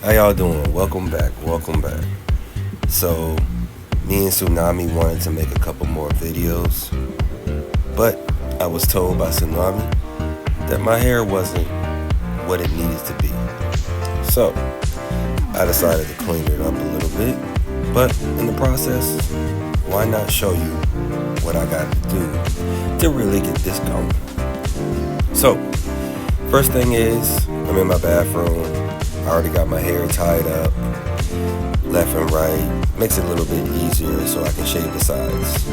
How y'all doing? Welcome back. Welcome back. So, me and Tsunami wanted to make a couple more videos, but I was told by Tsunami that my hair wasn't what it needed to be. So, I decided to clean it up a little bit, but in the process, why not show you what I got to do to really get this going? So, first thing is, I'm in my bathroom. I already got my hair tied up, left and right. Makes it a little bit easier so I can shave the sides.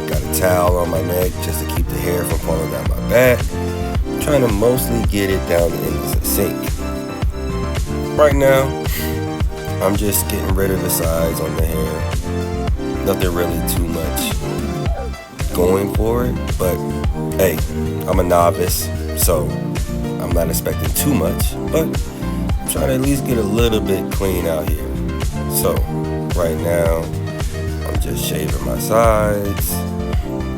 Got a towel on my neck just to keep the hair from falling down my back. I'm trying to mostly get it down into the sink. Right now, I'm just getting rid of the sides on the hair. Nothing really too much going for it, but hey, I'm a novice, so I'm not expecting too much, but I'm trying to at least get a little bit clean out here. So right now, I'm just shaving my sides,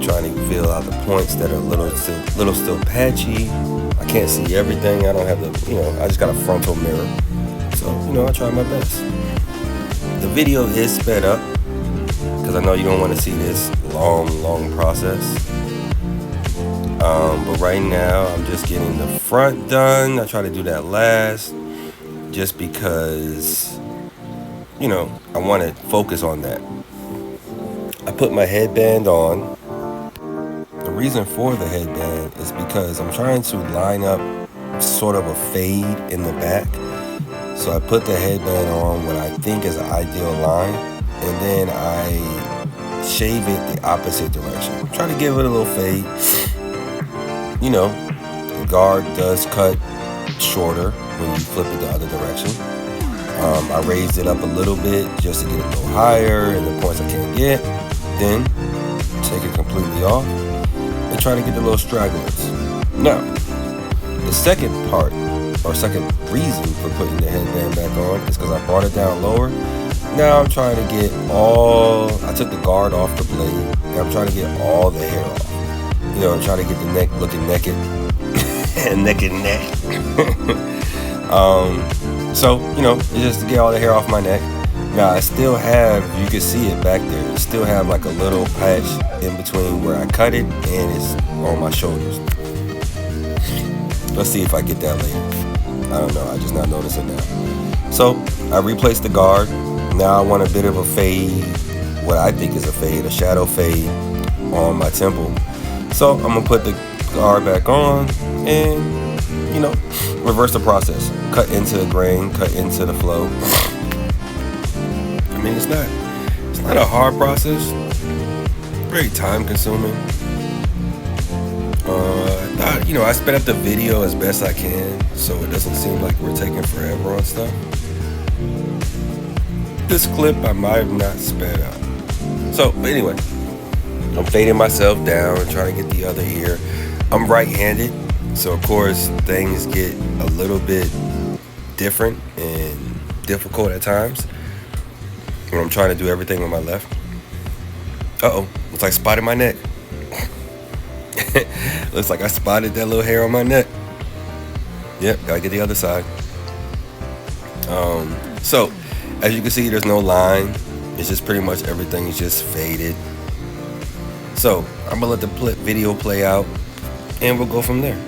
trying to fill out the points that are little still patchy. I can't see everything. I don't have I just got a frontal mirror. So, I try my best. The video is sped up because I know you don't want to see this long process. But right now, I'm just getting the front done. I try to do that last just because, I want to focus on that. I put my headband on. The reason for the headband is because I'm trying to line up sort of a fade in the back. So I put the headband on what I think is an ideal line, and then I shave it the opposite direction. I'm trying to give it a little fade. The guard does cut shorter when you flip it the other direction. I raised it up a little bit just to get it a little higher, and the points I can't get. Then take it completely off and try to get the little stragglers. Now, the second reason for putting the headband back on is because I brought it down lower. Now I'm trying to get I took the guard off the blade, and I'm trying to get all the hair off. I'm trying to get the neck looking naked, neck and neck. So, it's just to get all the hair off my neck. Now, I still have, you can see it back there, still have like a little patch in between where I cut it, and it's on my shoulders. Let's see if I get that later. I don't know, I just not noticing now. So, I replaced the guard. Now I want a bit of a fade, what I think is a fade, a shadow fade on my temple. So, I'm going to put the guard back on and, reverse the process. Cut into the grain, cut into the flow. I mean, it's not a hard process. Very time consuming. I sped up the video as best I can so it doesn't seem like we're taking forever on stuff. This clip I might have not sped up. So, but anyway, I'm fading myself down and trying to get the other ear. I'm right-handed, so of course things get a little bit different and difficult at times when I'm trying to do everything on my left. Looks like I spotted my neck. Looks like I spotted that little hair on my neck. Yep, gotta get the other side. So, as you can see, there's no line. It's just pretty much everything is just faded. So, I'm gonna let the video play out, and we'll go from there.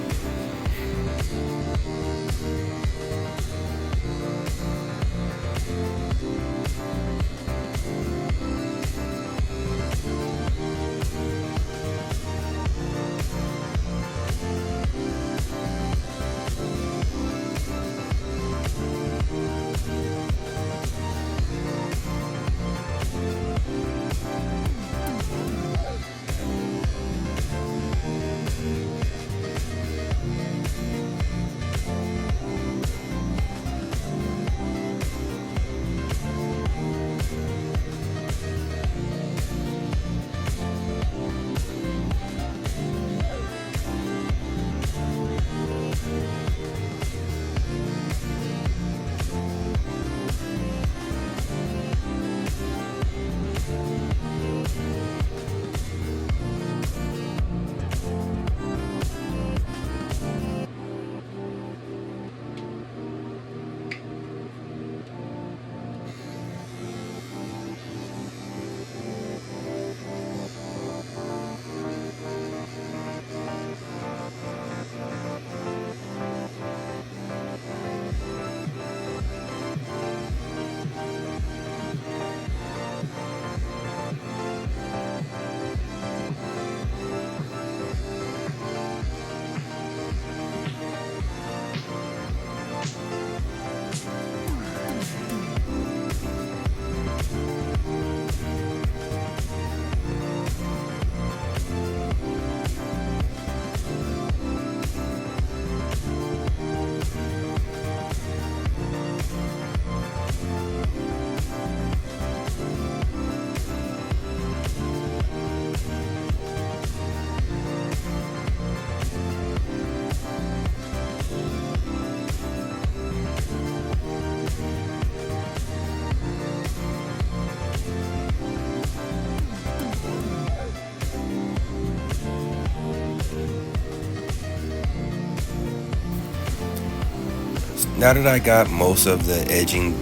now that I got most of the edging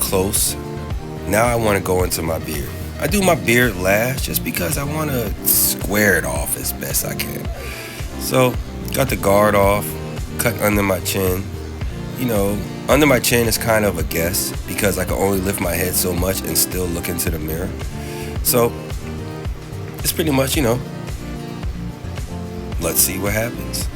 close, now I want to go into my beard. I do my beard last just because I want to square it off as best I can. So, got the guard off, cut under my chin. You know, under my chin is kind of a guess because I can only lift my head so much and still look into the mirror. So, it's pretty much, let's see what happens.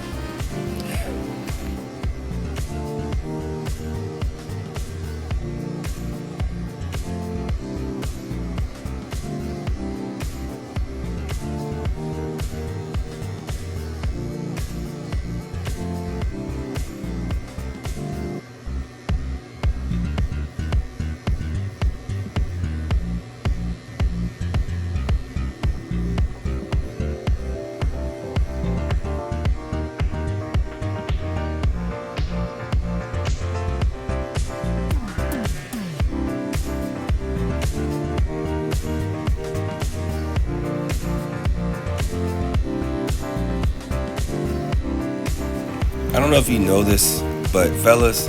I don't know if you know this, but fellas,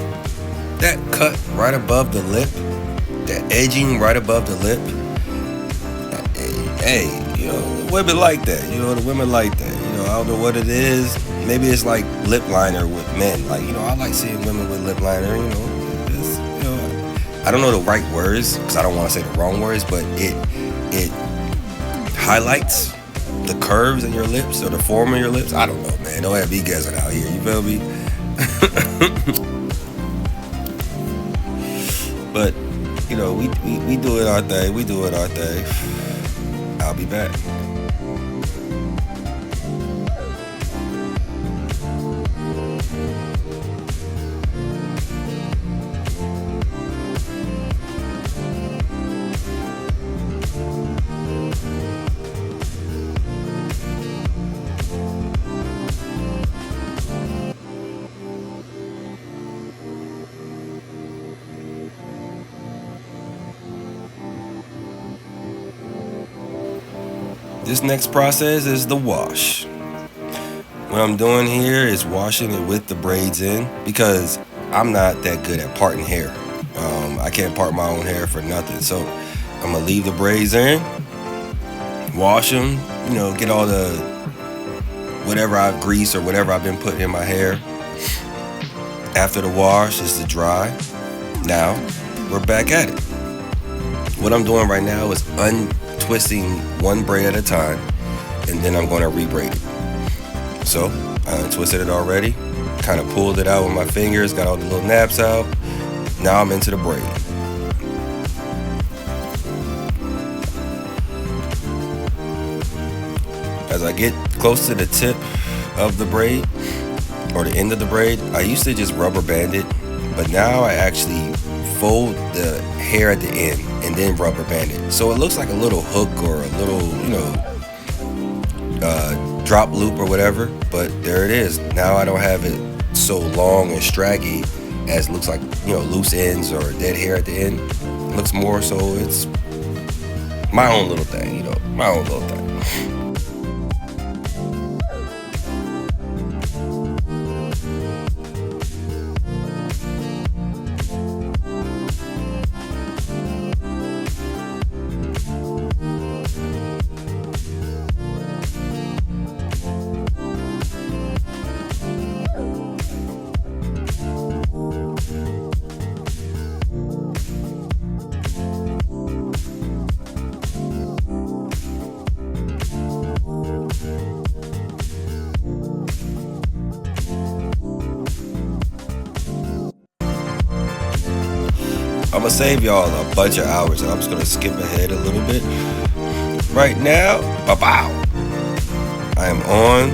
that cut right above the lip, that edging right above the lip, hey, women like that. The women like that. I don't know what it is. Maybe it's like lip liner with men. Like, I like seeing women with lip liner. It's, I don't know the right words because I don't want to say the wrong words, but it highlights the curves in your lips or the form of your lips. I don't know, man. Don't have me guessing out here. You feel me? But we do it our thing. We do it our thing. I'll be back. This next process is the wash. What I'm doing here is washing it with the braids in because I'm not that good at parting hair. I can't part my own hair for nothing. So I'm going to leave the braids in, wash them, get all the whatever I've greased or whatever I've been putting in my hair. After the wash is to dry. Now we're back at it. What I'm doing right now is untwisting one braid at a time, and then I'm going to re-braid it. So I untwisted it already, kind of pulled it out with my fingers, got all the little naps out. Now I'm into the braid. As I get close to the tip of the braid or the end of the braid, I used to just rubber band it, but now I actually fold the hair at the end and then rubber band it. So it looks like a little hook or a little, drop loop or whatever, but there it is. Now I don't have it so long and straggy as it looks like, loose ends or dead hair at the end. It looks more so it's my own little thing, my own little thing. I'm gonna save y'all a bunch of hours, and I'm just gonna skip ahead a little bit. Right now, bow. I am on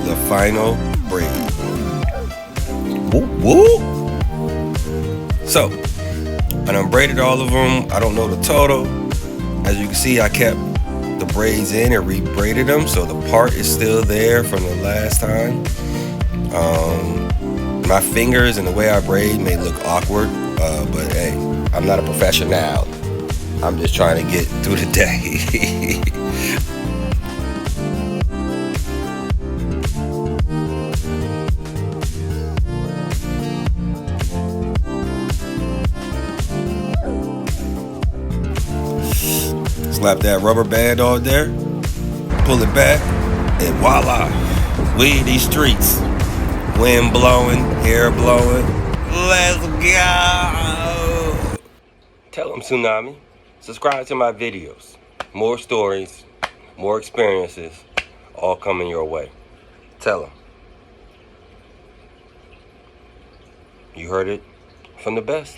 the final braid. Woo woo. So, I done braided all of them. I don't know the total. As you can see, I kept the braids in and re-braided them, so the part is still there from the last time. My fingers and the way I braid may look awkward, but hey, I'm not a professional. I'm just trying to get through the day. Slap that rubber band on there, pull it back, and voila. We in these streets. Wind blowing, hair blowing. Let's go! Tell them, Tsunami. Subscribe to my videos. More stories, more experiences, all coming your way. Tell them. You heard it from the best.